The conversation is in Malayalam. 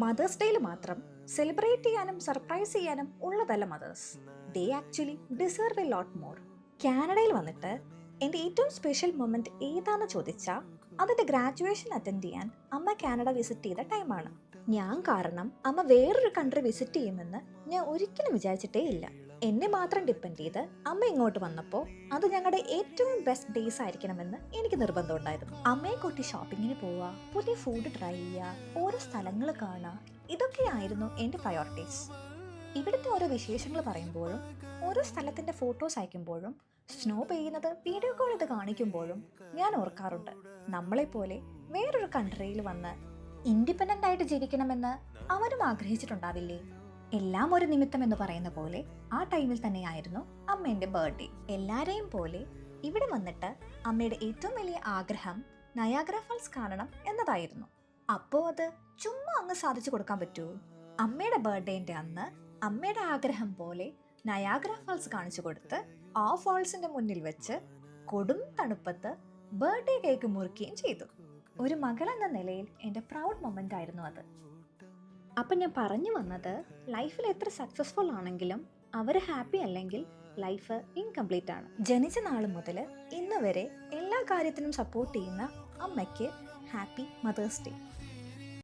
മദേഴ്സ് ഡേയിൽ മാത്രം സെലിബ്രേറ്റ് ചെയ്യാനും സർപ്രൈസ് ചെയ്യാനും ഉള്ളതല്ല mothers. They actually deserve a lot more. കാനഡയിൽ വന്നിട്ട് എൻ്റെ ഏറ്റവും സ്പെഷ്യൽ മൊമെന്റ് ഏതാന്ന് ചോദിച്ചാൽ അതിൻ്റെ ഗ്രാജുവേഷൻ അറ്റൻഡ് ചെയ്യാൻ അമ്മ കാനഡ വിസിറ്റ് ചെയ്ത ടൈമാണ്. ഞാൻ കാരണം അമ്മ വേറൊരു കൺട്രി വിസിറ്റ് ചെയ്യുമെന്ന് ഞാൻ ഒരിക്കലും വിചാരിച്ചിട്ടേ ഇല്ല. എന്നെ മാത്രം ഡിപ്പെൻഡ് ചെയ്ത് അമ്മ ഇങ്ങോട്ട് വന്നപ്പോൾ അത് ഞങ്ങളുടെ ഏറ്റവും ബെസ്റ്റ് ഡേയ്സ് ആയിരിക്കണമെന്ന് എനിക്ക് നിർബന്ധം ഉണ്ടായിരുന്നു. അമ്മയെ കൂട്ടി ഷോപ്പിങ്ങിന് പോവുക, പുതിയ ഫുഡ് ട്രൈ ചെയ്യുക, ഓരോ സ്ഥലങ്ങൾ കാണുക, ഇതൊക്കെയായിരുന്നു എൻ്റെ പ്രയോറിറ്റീസ്. ഇവിടുത്തെ ഓരോ വിശേഷങ്ങൾ പറയുമ്പോഴും ഓരോ സ്ഥലത്തിൻ്റെ ഫോട്ടോസ് അയക്കുമ്പോഴും സ്നോ പെയ്യുന്നത് വീഡിയോ കോൾ ഇത് കാണിക്കുമ്പോഴും ഞാൻ ഓർക്കാറുണ്ട്, നമ്മളെപ്പോലെ വേറൊരു കൺട്രിയിൽ വന്ന് ഇൻഡിപെൻഡൻ്റ് ആയിട്ട് ജീവിക്കണമെന്ന് അവരും ആഗ്രഹിച്ചിട്ടുണ്ടാവില്ലേ. എല്ലാം ഒരു നിമിത്തം എന്ന് പറയുന്ന പോലെ ആ ടൈമിൽ തന്നെയായിരുന്നു അമ്മേൻ്റെ ബർത്ത്ഡേ. എല്ലാവരെയും പോലെ ഇവിടെ വന്നിട്ട് അമ്മയുടെ ഏറ്റവും വലിയ ആഗ്രഹം നയാഗ്ര ഫാൾസ് കാണണം എന്നതായിരുന്നു. അപ്പോൾ അത് ചുമ്മാ അങ്ങ് സാധിച്ചു കൊടുക്കാൻ പറ്റുമോ? അമ്മയുടെ ബർത്ത്ഡേൻ്റെ അന്ന് അമ്മയുടെ ആഗ്രഹം പോലെ നയാഗ്ര ഫാൾസ് കാണിച്ചു കൊടുത്ത് ആ ഫാൾസിന്റെ മുന്നിൽ വെച്ച് കൊടും തണുപ്പത്ത് ബർത്ത്ഡേ കേക്ക് മുറിക്കുകയും ചെയ്തു. ഒരു മകൾ എന്ന നിലയിൽ എൻ്റെ പ്രൗഡ് മൊമെൻ്റ് ആയിരുന്നു അത്. അപ്പം ഞാൻ പറഞ്ഞു വന്നത്, ലൈഫിൽ എത്ര സക്സസ്ഫുൾ ആണെങ്കിലും അവർ ഹാപ്പി അല്ലെങ്കിൽ ലൈഫ് ഇൻകംപ്ലീറ്റ് ആണ്. ജനിച്ച നാൾ മുതൽ ഇന്ന് വരെ എല്ലാ കാര്യത്തിനും സപ്പോർട്ട് ചെയ്യുന്ന അമ്മയ്ക്ക് ഹാപ്പി മദേഴ്സ് ഡേ.